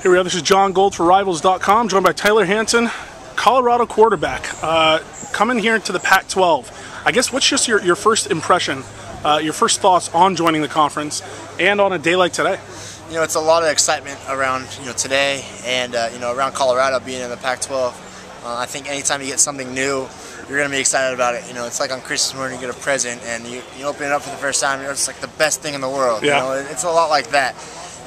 Here we are. This is John Gold for Rivals.com, joined by Tyler Hansen, Colorado quarterback, coming here to the Pac-12. I guess what's just your first impression, your first thoughts on joining the conference and on a day like today? You know, it's a lot of excitement around today and around Colorado being in the Pac-12. I think anytime you get something new, you're going to be excited about it. You know, it's like on Christmas morning you get a present and you open it up for the first time. It's like the best thing in the world. Yeah. You know, it's a lot like that.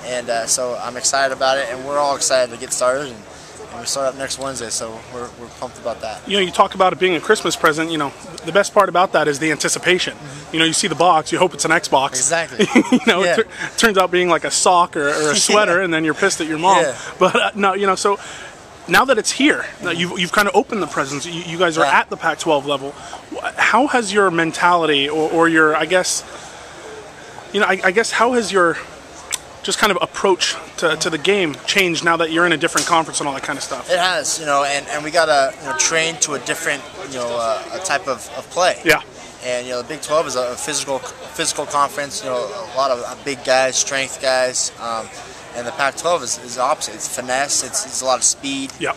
And so I'm excited about it, and we're all excited to get started. And we start up next Wednesday, so we're pumped about that. You know, you talk about it being a Christmas present. You know, the best part about that is the anticipation. Mm-hmm. You know, you see the box, you hope it's an Xbox. Exactly. It turns out being like a sock or a sweater, and then you're pissed at your mom. Yeah. But no, you know, so now that it's here, you've kind of opened the presents. You guys are at the Pac-12 level. How has your mentality or your, I guess how has your just kind of approach to the game changed now that you're in a different conference and all that kind of stuff? It has, and we got to train to a different, a type of play. Yeah. And the Big 12 is a physical conference. A lot of big guys, strength guys, and the Pac-12 is the opposite. It's finesse. It's a lot of speed. Yeah.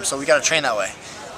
So we got to train that way.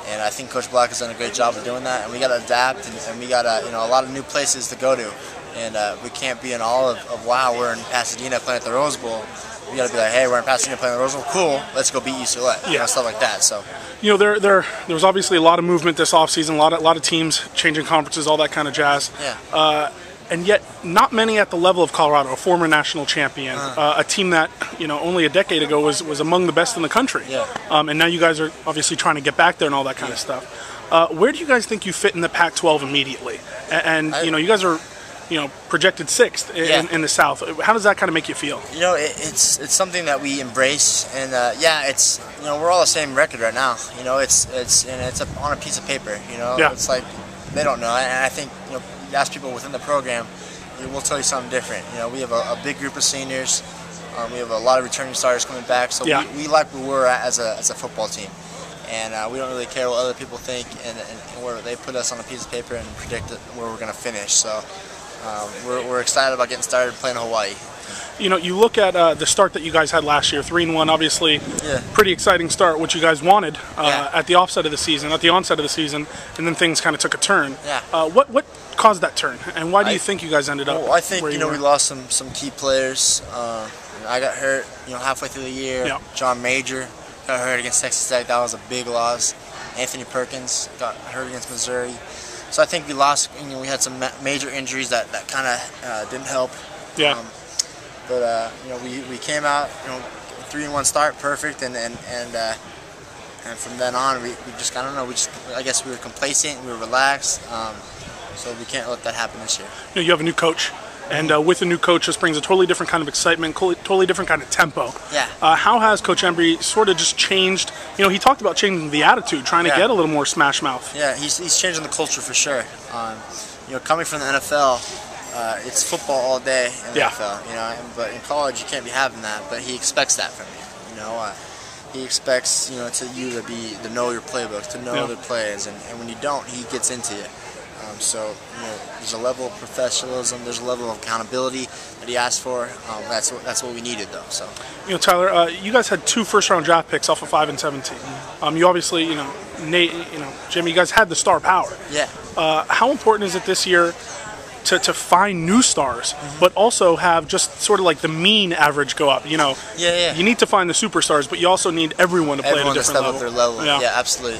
And I think Coach Black has done a great job of doing that. And we got to adapt, and we got a lot of new places to go to. And we can't be in all of wow, we're in Pasadena playing at the Rose Bowl. We got to be like, hey, we're in Pasadena playing at the Rose Bowl. Cool, let's go beat UCLA. Yeah. Stuff like that. So, there was obviously a lot of movement this offseason, a lot of teams changing conferences, all that kind of jazz. Yeah. And yet, not many at the level of Colorado, a former national champion, a team that only a decade ago was among the best in the country. Yeah. And now you guys are obviously trying to get back there and all that kind of stuff. Where do you guys think you fit in the Pac-12 immediately? And you guys are projected 6th in the South. How does that kind of make you feel? It's something that we embrace, and it's we're all the same record right now. It's on a piece of paper. It's like they don't know, and I think you ask people within the program, we'll tell you something different. We have a big group of seniors. We have a lot of returning starters coming back, so we like where we're at as a football team. And we don't really care what other people think, and where they put us on a piece of paper and predict where we're going to finish. So we're excited about getting started playing Hawaii. You look at the start that you guys had last year, 3-1, obviously, pretty exciting start, which you guys wanted at the onset of the season, and then things kind of took a turn. Yeah. What caused that turn, and why do you think you guys ended up? Well, I think we lost some key players. I got hurt, halfway through the year. Yeah. John Major got hurt against Texas Tech. That was a big loss. Anthony Perkins got hurt against Missouri. So I think we lost. We had some major injuries that kind of didn't help. Yeah. But we came out 3-1 start, perfect, and from then on we just I guess we were complacent, we were relaxed. So we can't let that happen this year. You have a new coach. And with a new coach, this brings a totally different kind of excitement, totally different kind of tempo. Yeah. How has Coach Embry sort of just changed? He talked about changing the attitude, trying to get a little more smash mouth. Yeah, he's changing the culture for sure. Coming from the NFL, it's football all day in the NFL. But in college, you can't be having that. But he expects that from you. He expects to know your playbook, to know the plays, and when you don't, he gets into you. So there's a level of professionalism, there's a level of accountability that he asked for. That's what we needed, though. So Tyler, you guys had 2 first-round draft picks off of 5 and 17. You obviously, Nate, Jimmy, you guys had the star power. Yeah. How important is it this year to find new stars, but also have just sort of like the mean average go up? You need to find the superstars, but you also need everyone to play at a different level. Everyone to step up their level. Yeah, absolutely.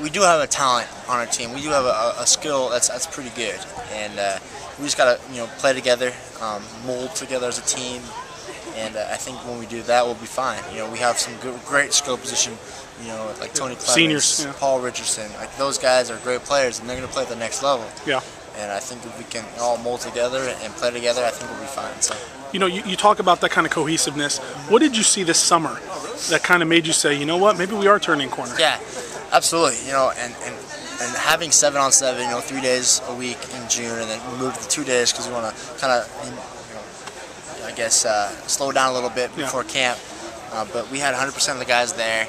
We do have a talent on our team. We do have a skill that's pretty good, and we just gotta play together, mold together as a team, and I think when we do that, we'll be fine. We have some great skill position, like Tony Clemens, seniors, Paul Richardson. Like those guys are great players, and they're gonna play at the next level. Yeah. And I think if we can all mold together and play together, I think we'll be fine. So. You talk about that kind of cohesiveness. What did you see this summer that kind of made you say, maybe we are turning a corner? Yeah, absolutely. And having 7-on-7, 3 days a week in June, and then we moved to 2 days because we want to kind of, I guess, slow down a little bit before camp. But we had 100% of the guys there.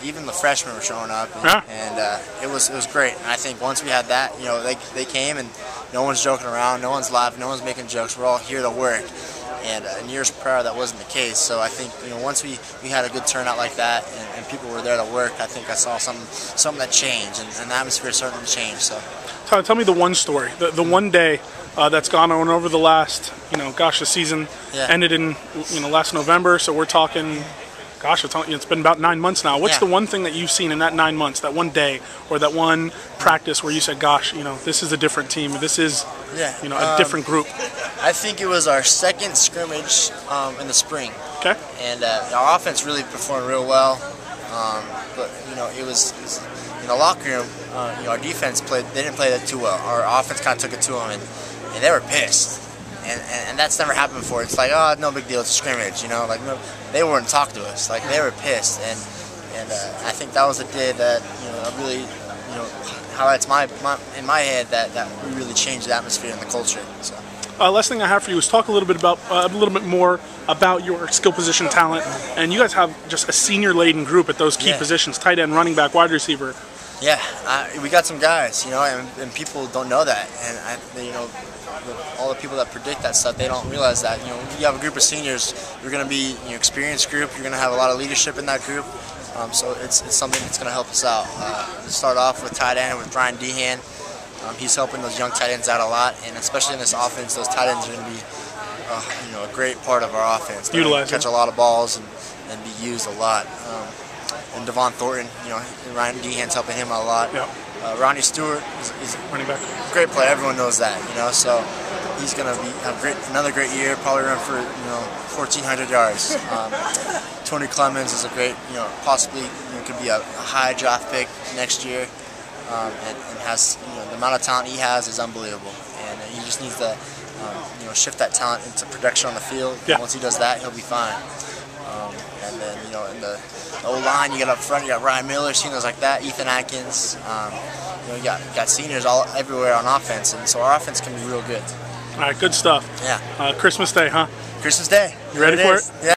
Even the freshmen were showing up, and it was great. And I think once we had that, they came and no one's joking around, no one's laughing, no one's making jokes. We're all here to work, And in years prior, that wasn't the case. So I think, you know, once we had a good turnout like that, and people were there to work, I think I saw something that changed, and the atmosphere is starting to change. So, Tyler, tell me the one story, the one day that's gone on over the last, you know, gosh, the season ended in, you know, last November. So we're talking, gosh, it's been about 9 months now. What's the one thing that you've seen in that 9 months, that one day or that one practice where you said, gosh, you know, this is a different team, this is, you know, a different group? I think it was our second scrimmage in the spring. Okay. And our offense really performed real well. But, you know, it was in the locker room, you know, our defense they didn't play that too well. Our offense kind of took it to them, and they were pissed. And that's never happened before. It's like, oh, no big deal, it's a scrimmage, you know. Like, no, they wouldn't talk to us. Like, they were pissed. And I think that was a day that, you know, really, you know, highlights in my head that we really changed the atmosphere and the culture. So. Last thing I have for you is talk a little bit more about your skill position talent. And you guys have just a senior-laden group at those key positions: tight end, running back, wide receiver. Yeah, we got some guys, you know, and people don't know that. And you know, all the people that predict that stuff, they don't realize that. You know, you have a group of seniors, you're going to be an experienced group. You're going to have a lot of leadership in that group. So it's something that's going to help us out. To start off with tight end with Brian Dehan. He's helping those young tight ends out a lot, and especially in this offense, those tight ends are going to be, you know, a great part of our offense. They're going to catch a lot of balls and be used a lot. And Devon Thornton, you know, Ryan Dehan's helping him a lot. Yep. Ronnie Stewart is running back, great player. Everyone knows that, you know. So he's going to have another great year. Probably run for 1,400 yards. Tony Clemens is a great, you know, possibly could be a high draft pick next year. And has, you know, the amount of talent he has is unbelievable, and he just needs to you know, shift that talent into production on the field. And once he does that, he'll be fine. And then, you know, in the O-line, you got up front, you got Ryan Miller, seniors like that, Ethan Atkins. You know, you got seniors everywhere on offense, and so our offense can be real good. All right, good stuff. Yeah. Christmas Day, huh? Christmas Day. You ready for it? Yeah.